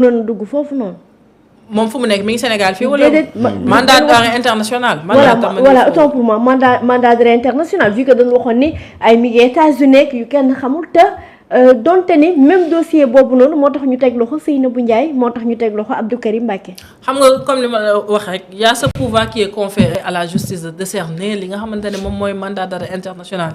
noonu dugg foofu noonu. moom fu mu nekk mi ngi Sénégal fii wala. mandat d'arrêt international. voilà autant pour moi mandat d'arrêt international vu que dañu waxoon ni ay mi ngi États-Unis yu kenn xamul te donte ni même dossier boobu noonu moo tax ñu teg loxo Seynabou Ndiaye moo tax ñu teg loxo Abdou Karim Mbacké. xam nga comme li ma la wax rek y a ce pouvoir qui est conféré à la justice de décerner li nga xamante ne moom mooy mandat d'arrêt international.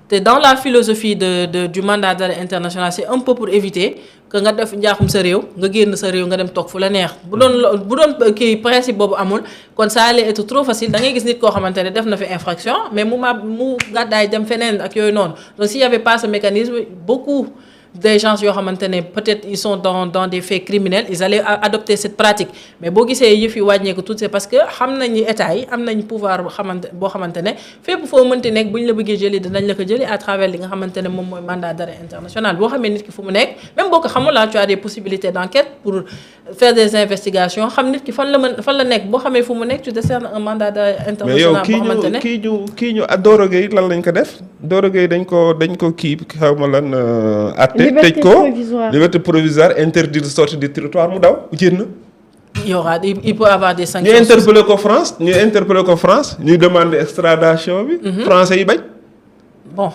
te dans la philosophie du mandat d'arrêt international c'est un peu pour éviter que nga def njaaxum sa réew nga génn sa réew nga dem toog fu la neex bu doon kii principe boobu amul kon ça allait être trop facile da ngay gis nit koo xamante ne def na fi infraction mais mu gàddaay dem feneen ak yooyu noonu donc s'il y avait pas ce mécanisme beaucoup des gens yoo xamante ne peut-être ils sont dans des faits criminels ils allaient adopter cette pratique mais boo gisee yëf yi wàññeeku tout c'est parce que xam nañu état yi am nañ pouvoir boo xamante ne fépp foo mënti nekk bu ñu la bëggee jëli dinañ la ko jëli à travers li nga xamante ne moom mooy mandat d'arrêt international boo xamee nit ki fu mu nekk même boo ko xamul la tu as des possibilités d'enquête pour faire des investigations xam nit ki fan la nekk boo xamee fu mu nekk tu décernes un mandat d'arrêt international boo xamante ne kii ñu Doro Gueye lan lañ ko def Doro Gueye dañ ko kii xaw ma lan atte tëj ko liberté provisoire interdit de sortie du territoire mu daw génn. il peut avoir des sanctions. ñu interpellé ko France ñu demander extradition bi. français yi bañ. bon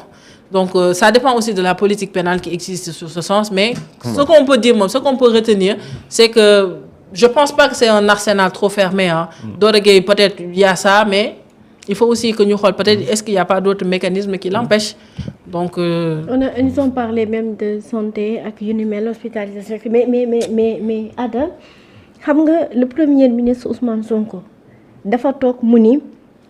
donc ça dépend aussi de la politique pénale qui existe sur ce sens mais. ce qu'on peut dire moom ce qu'on peut retenir c'est que je pense pas que c'est un arsenal trop fermé ah. Doro Gueye peut-être il y a ça mais. il faut aussi que ñu xool peut-être est-ce qu'il y a pas d'autres mécanismes qui l'empêchent donc. Ils ont parlé même de santé ak yu ni mel hospitalisation mais Ada xam nga le premier ministre Ousmane Sonko dafa toog mu ni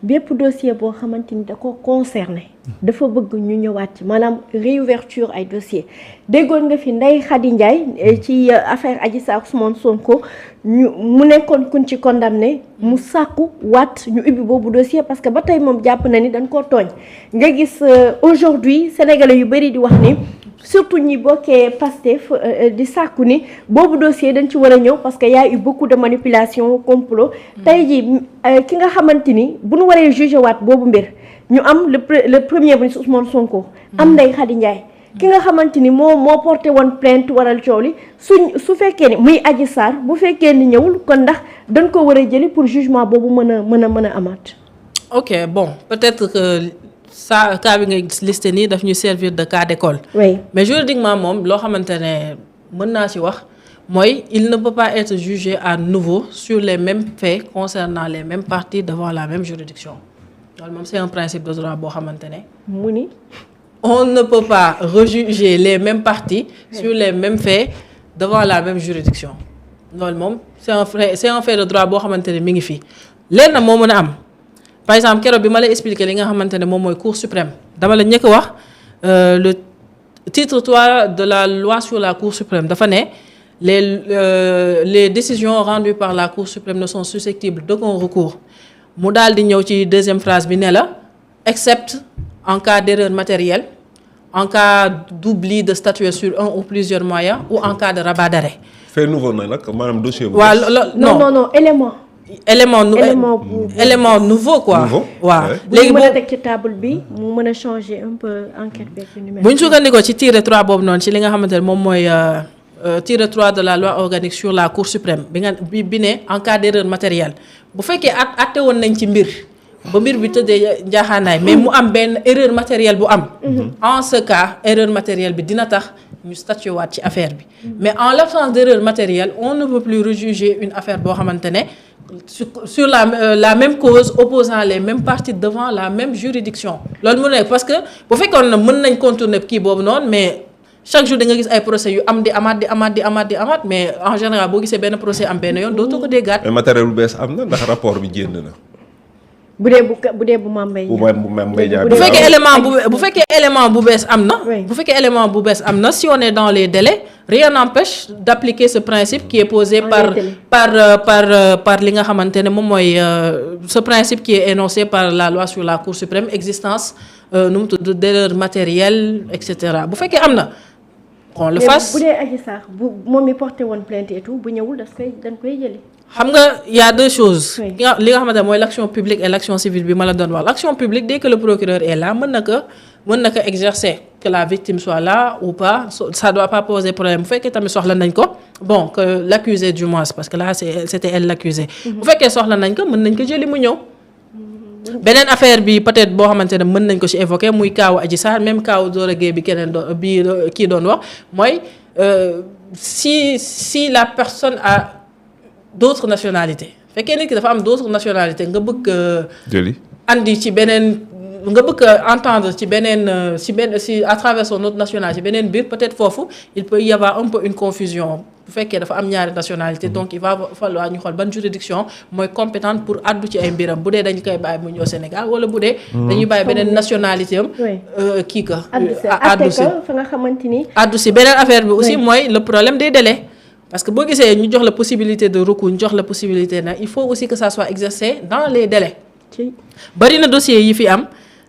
bépp dossier boo xamante ni da ko concerné dafa bëgg ñu ñëwaat ci maanaam réouverture ay dossier déggoon nga fi Ndeye Khady Ndiaye ci affaire Adji Sarr Ousmane Sonko mu nekkoon kuñ ci condamné mu sàkku waat ñu ubbi boobu dossier parce que ba tey moom jàpp na ni dañ koo tooñ nga gis aujourd'hui sénégalais yu bari di wax ni surtout ñi bokkee Pastef di sàkku ni boobu dossier dañ ci war a ñëw parce que y a eu beaucoup de manipulation complot tey ji ki nga xamante ni bu ñu waree jugé waat boobu mbir ñu am le premier ministre Ousmane Sonko am Ndeye Khady Ndiaye ki nga xamante ni moo porté woon plainte waral coow li su fekkee ni muy Adji Sarr bu fekkee ni ñëwul kon ndax dañ ko war a jëli pour jugement boobu mën a amaat. ok bon peut-être que ça cas bi nga listé nii daf ñu servir de cas d'école. oui mais juridiquement moom loo xamante ne mën naa ci wax mooy il ne peut pas être jugé à nouveau sur les mêmes faits concernant les mêmes parties devant la même juridiction loolu moom c'est un principe de droit boo xamante ne. mu ni. on ne peut pas rejuger les mêmes parties sur les mêmes faits devant la même juridiction loolu moom c'est un fait de droit boo xamante ne mi ngi fii lenn moo mën a am par exemple keroog bi ma lay expliquer li nga xamante ne moom mooy Cour suprême dama la ñëkk wax le titre 3 de la loi sur la Cour suprême dafa ne les décisions rendues par la Cour suprême ne sont susceptibles d'aucun recours mu daal di ñëw ci deuxième phrase bi ne la excepte en cas d'erreur matérielle, en cas d'oubli de statuer sur un ou plusieurs moyens ou en cas de rabat d'arrêt. fait nouveau nag maanaam dossier bu. waaw non élément nouveau quoi. waaw léegi mën a teg ci table bi mu mën a changer un peu enquête beeg numéro. bu ñu sukkandikoo ci tiret 3 boobu noonu ci li nga xamante ne moom mooy tiret 3 de la loi organique sur la Cour suprême bi ne en cas d'erreur matérielle bu fekkee atte woon nañ ci mbir. ba mbir bi tëddee njaaxaanaay mais mu am benn erreur matérielle bu am. en ce cas erreur matérielle bi dina tax ñu statuer waat ci affaire bi. mais en l'absence d'erreur matérielle on ne peut plus rejuger une affaire boo xamante ne sur la même cause opposant les mêmes parties devant la même juridiction. loolu mu nekk parce que bu fekkoon na mën nañ contourner kii boobu noonu mais chaque jour da nga gis ay procès yu am di amaat mais en général boo gisee benn procès am benn yoon dootoo ko déggaat. mais matériel bu bees am na ndax rapport bi génn na. bu dee bu Mame Mbaye Niang bu fekkee élément bu bees am na. bu fekkee élément bu bees am na si on est dans les délais rien n'empêche d'appliquer ce principe qui est posé par li nga xamante ne moom mooy ce principe qui est énoncé par la loi sur la Cour suprême existence nu mu tudd d'erreur matérielle et cetera bu fekkee am na. qu'on le fasse bu dee Adji Sarr bu moom mi porté woon plainte et tout bu ñëwul dañ koy jëli. xam nga y a deux choses. li nga xamante ne mooy l'action publique et l'action civile bi ma la doon wax l'action publique dès que le procureur est là mën na ko mën na ko exercer que la victime soit là ou pas ça doit pas poser problème bu fekkee tamit soxla nañ ko bon que l'accusé du moins parce que là c'était elle l'accusé bu fekkee soxla nañ ko mën nañ ko jëli mu ñëw. beneen affaire bi peut-être boo xamante ne mën nañ ko ci évoquer muy kaawu Adji Sarr même kaawu Doro Gueye bi keneen doon bi kii doon wax mooy si la personne a d'autres nationalités fekkee nit ki dafa am d'autres nationalités nga bëgg jëli andi ci beneen nga bëgg entendre ci beneen si à travers son autre nationalité beneen biir peut-être foofu il peut y avoir un peu une confusion bu fekkee dafa am ñaari nationalité donc il va falloir ñu xool ban juridiction mooy compétente pour addu ci ay mbiram bu dee dañu koy bàyyi mu ñëw Sénégal wala bu dee dañuy bàyyi beneen nationalité am kii ka addu si fa nga xamante ni addu si beneen affaire bi aussi mooy le problème des délais parce que boo gisee ñu jox la possibilité de recours ñu jox la possibilité nag il faut aussi que ça soit exercé dans les délais bari na dossier yi fi am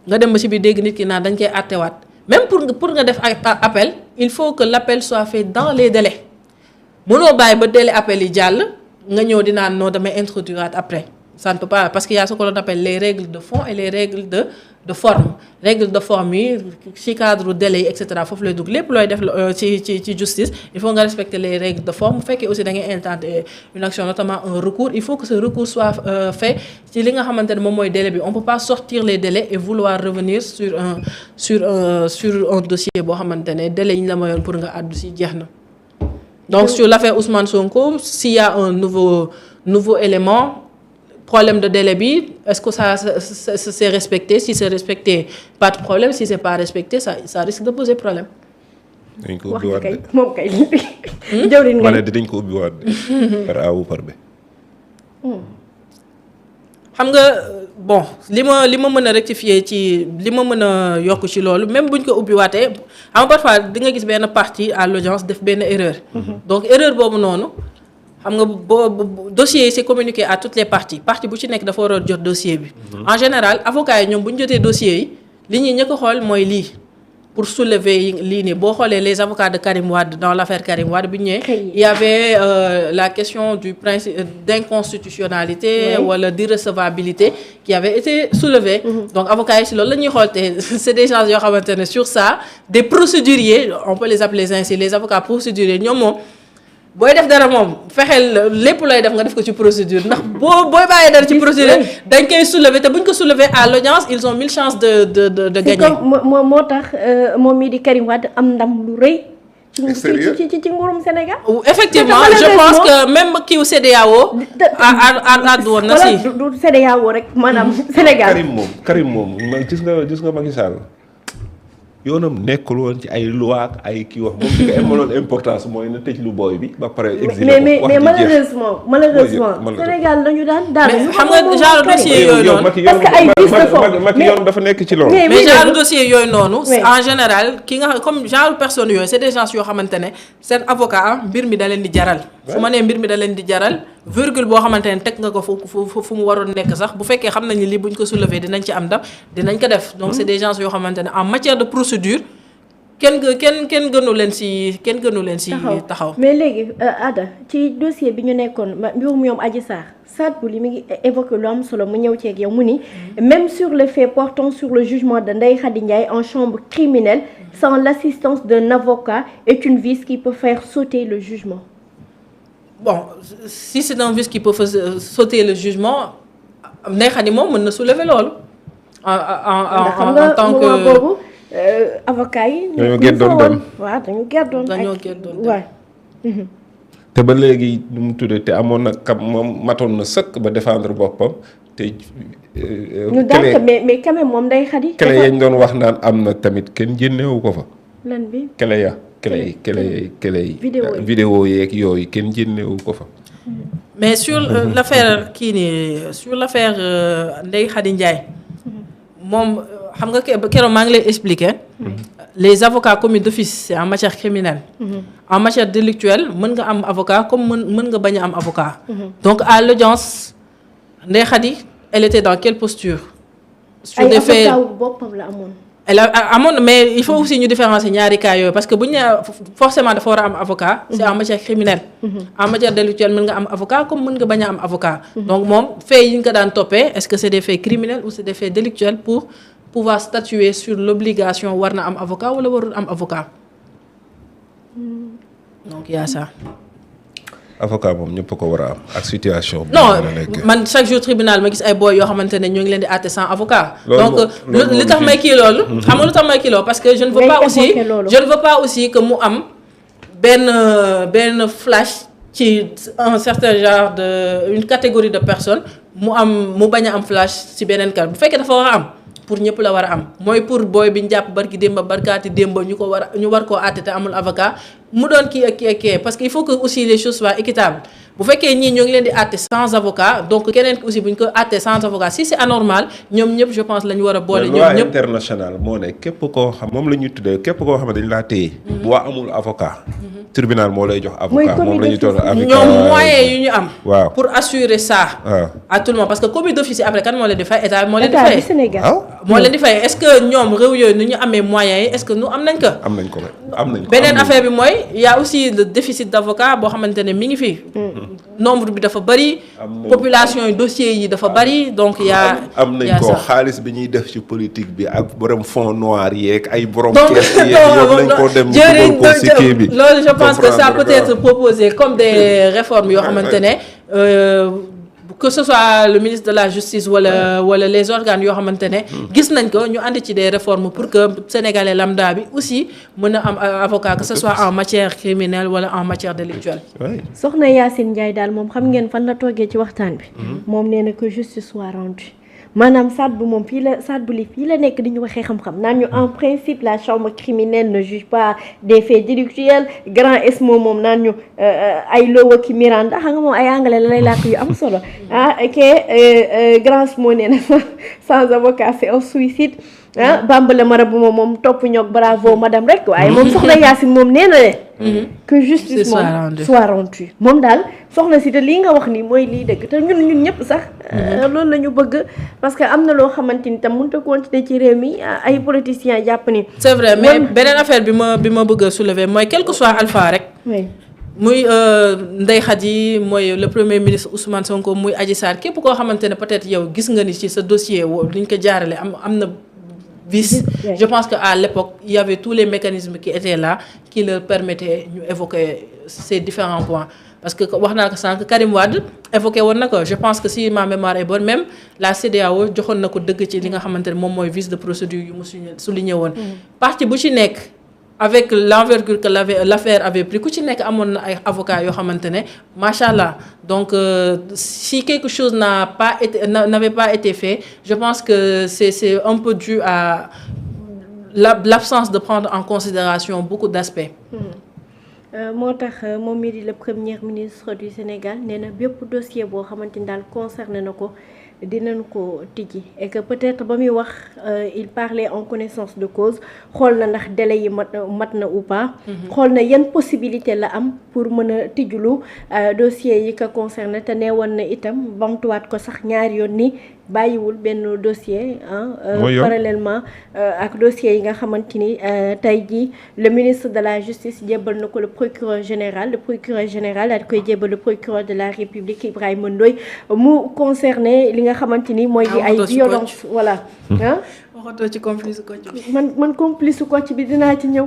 nga dem ba ci biir dégg nit ki naan dañ koy àttewaat même pour nga def appel il faut que l'appel soit fait dans les délais mënoo bàyyi ba délai appel yi jàll nga ñëw di naan non damay introduire après ça ne peut pas parce qu'il y a ce que l'on appelle les règles de fond et les règles de forme règles de forme yi ci cadre délai yi et cetera foofu lay dugg lépp looy def ci justice il faut nga respecter les règles de forme bu fekkee aussi da ngay intenter une action notamment un recours il faut que ce recours soit fait ci li nga xamante ne moom mooy délai bi on peut pas sortir les délais et vouloir revenir sur un dossier boo xamante ne délai yi ñu la mayoon pour nga àddu si jeex na donc sur l'affaire Ousmane Sonko s'il y a un nouveau élément problème de délai bi est-ce que ça c'est respecté si c'est respecté pas de problème si c'est pas respecté ça risque de poser problème. dañ ko ubbiwaat de moom kay jawriñ nga ma ne dañ ko ubbiwaat de par A ou par B. xam nga bon li ma mën a rectifier ci li ma mën a yokk ci loolu même buñ ko ubbiwaatee xam nga parfois di nga gis benn partie à l'audience def benn erreur. donc erreur boobu noonu. xam nga boo dossier yi c'est communiqué à toutes les parties bu ci nekk dafa war a jot dossier bi. en général avocats yi ñoom bu ñu jotee dossier yi li ñuy ñëkk a xool mooy lii pour soulever lii nii boo xoolee les avocats de Karim Wade dans l'affaire Karim Wade bi ñu ñëwee. il y avait la question du principe d'inconstitutionnalité wala d'irrecevabilité qui avait été soulevée. donc avocats yi si loolu la ñuy xool te c'est des gens yoo xamante ne sur ça des procéduriers on peut les appeler ainsi les avocats procéduriers ñoom moom. booy def dara moom fexeel lépp looy def nga def ko ci procédure ndax booy bàyyee dara ci procédure dañ koy soulever te buñ ko soulever à l'audience ils ont 1000 chances de gagner. moo tax moom mii di Karim Wade am ndam lu rëy. ci nguurum Sénégal. effectivement je pense que même kiiw CEDEAO. àddu woon na si. du CEDEAO rek maanaam Sénégal. Karim moom gis nga Macky Sall yoonam nekkul woon ci ay loi ak ay kii wax moom di ko amaloon importance mooy na tëj lu booy bi ba pare exilé ko mais malheureusement Sénégal dañu daan xam nga genre dossier yooyu noonu parce que ay vices de forme Macky yoon dafa nekk ci loolu mais genre dossier yooyu noonu en général ki nga comme genre personne yooyu c'est des gens yoo xamante ne seen avocat mbir mi da leen di jaral su ma nee mbir mi da leen di jaral virgule boo xamante ne teg nga ko fu mu waroon nekk sax bu fekkee xam nañ ni lii buñ ko soulever dinañ ci am ndam dinañ ko def donc c'est des gens yoo xamante ne en matière de procédure kenn gënu leen si taxaw. mais léegi Ada ci dossier bi ñu nekkoon mbirum ñoom Adji Sarr Saad Bou li mu ngi évoqué lu am solo mu ñëw ceeg yow mu ni même sur les faits portant sur le jugement de Ndeye Khady Ndiaye en chambre criminelle sans l'assistance d'un avocat est une vice qui peut faire sauter le jugement. Bon, si c'est un vice qui peut sauter le jugement Ndeye Khady moom mën na soulever loolu en tant que boobu avocat yi dañoo geddoon dem waaw dañoo geddoon waaw te ba léegi nu mu tuddee te amoon na moom matoon na sëkk ba défendre boppam te ñu dànk mais quand même moom Ndeye Khady kele yañ doon wax naan am na tamit kenn génnewu ko fa lan bi kele yi vidéo yeeg yooyu kenn génnewu ko fa mais sur l'affaire kii nii sur l'affaire Ndeye Khady Ndiaye moom xam nga keroog maa ngi lay expliquer les avocats commis d'office c'est en matière criminelle en matière délictuelle mën nga am avocat comme mën nga bañ a am avocat donc à l'audience Ndeye Khady elle était dans quelle posture sur des faits boppam la amoon elle amoon mais il faut aussi ñu différencier ñaari cas yooyu parce que bu ñu nee forcément dafa war a am avocat c'est en matière criminelle en matière délictuelle mën nga am avocat comme mën nga bañ a am avocat donc moom faits yi ñu ko daan toppee est-ce que c'est des faits criminels ou c'est des faits délictuels pour pouvoir statuer sur l'obligation war na am avocat wala warul am avocat donc y a ça. avocat moom ñëpp ko war a am ak situation. non man chaque jour tribunal ma gis ay boy yoo xamante ne ñoo ngi leen di àtte sans avocat. donc li tax may kii loolu. xam nga lu tax may kii loolu parce que je ne veux pas aussi que mu am benn flash ci un certain genre de une catégorie de personnes mu bañ a am flash ci beneen cas bu fekkee dafa war a am. pour ñëpp la war a am mooy pour booy bi ñu jàpp barki démba barkaati démba ñu war koo àtte te amul avocat mu doon kii ak kii parce que il faut que aussi les choses soient équitables bu fekkee ñii ñoo ngi leen di àtte sans avocat donc keneen aussi bu ñu ko àtte sans avocat si c'est anormal ñoom ñëpp je pense la ñu war a boole. ñoom ñëpp loi internationale moo ne képp koo xam moom la ñuy tuddee képp koo xam ne dañu laa téye. boo amul avocat. tribunal moo lay jox avocat moom la ñuy toll avocat ñoom moyens yu ñu am. waaw pour assurer ça. waaw à tout le monde parce que commis d'office yi après kan moo leen di fay état moo leen di fay. Sénégal moo leen di fay est-ce que ñoom réew yooyu nu ñu amee moyens yi est-ce que nu am nañ ko. am nañ ko am nañ ko beneen affaire bi mooy y a aussi le déficit d'avocat boo xamante ne mi ngi fi. nombre bi dafa bari. population yi dossiers yi dafa bari donc y a. am nañ ko xaalis bi ñuy def ci politique bi ak borom fonds noir yeeg ay borom. kees yeeg yow nañ ko dem ñu ko ci kii bi. loolu je pense que ça peut être proposé comme des réformes yoo xamante ne que ce soit le ministre de la justice wala les organes yoo xamante ne gis nañ ko ñu ànd ci des réformes pour que sénégalais lambda bi aussi mën a am avocat que ce soit en matière criminelle wala en matière délictuelle. soxna Yacine Ndiaye daal moom xam ngeen fan la toogee ci waxtaan bi. moom nee na que justice soit rendue. maanaam Sadbou moom Sadbou li fii la nekk di ñu waxee xam-xam naan ñu en principe la chambre criminelle ne juge pas des faits délictuels grand Esmo moom naan ñu ay Lowa ki Miranda xam nga moom ay anglais la lay làkk yu am solo grand Esmo nee na sans avocat c'est un suicide Bambala marabu moom topp ñoog bravo madame rek waaye moom soxna Yacine moom nee na que justice moom soit rendue moom daal soxna si te lii nga wax nii mooy lii dëgg te ñun ñëpp sax loolu la ñu bëgg parce que am na loo xamante ni tam mënut a continuer ci réew mi ay politiciens jàpp ni c'est vrai mais beneen affaire bi ma bëgg a soulever mooy quel que soit alpha rek muy Ndeye Khady mooy le premier ministre Ousmane Sonko muy Adji Sarr képp koo xamante ne peut-être yow gis nga ni ci sa dossier li ñu ko jaarale am na vice. Je pense qu'à l'époque, il y avait tous les mécanismes qui étaient là, qui leur permettaient d'évoquer ces différents points. Parce que Karim Wade évoqué woon na ko je pense que si ma mémoire est bonne même la CEDEAO joxoon na ko dëgg ci li nga xamante ne moom mooy vice de procédure yu mu souligné woon. partie bu ci nekk avec l'envergure que l'affaire avait pris ku ci nekk amoon na ay avocats yoo xamante ne macha allah donc si quelque chose n'avait pas été fait je pense que c'est un peu dû à l'absence de prendre en considération beaucoup d'aspects. moo tax moom mii di le premier ministre du Sénégal nee na bépp dossier boo xamante ni daal concerné na ko dinañ ko tijji et que peut-être ba muy wax il parlait en connaissance de cause xool na ndax délai yi mat na ou pas. xool na yan possibilité la am pour mën a tijjulu dossier yi ko concerné te nee woon na itam bamtuwaat ko sax ñaari yoon ni bàyyiwul benn dossier parallèlement ak dossier yi nga xamante ni tey jii le ministre de la justice jébbal na ko le procureur général daal koy jébbal le procureur de la République Ibrahima Ndoye mu concerné li nga xamante ni mooy di ay violence voilà waxatoo ci complice Kocc bi man complice Kocc bi dinaa ci ñëw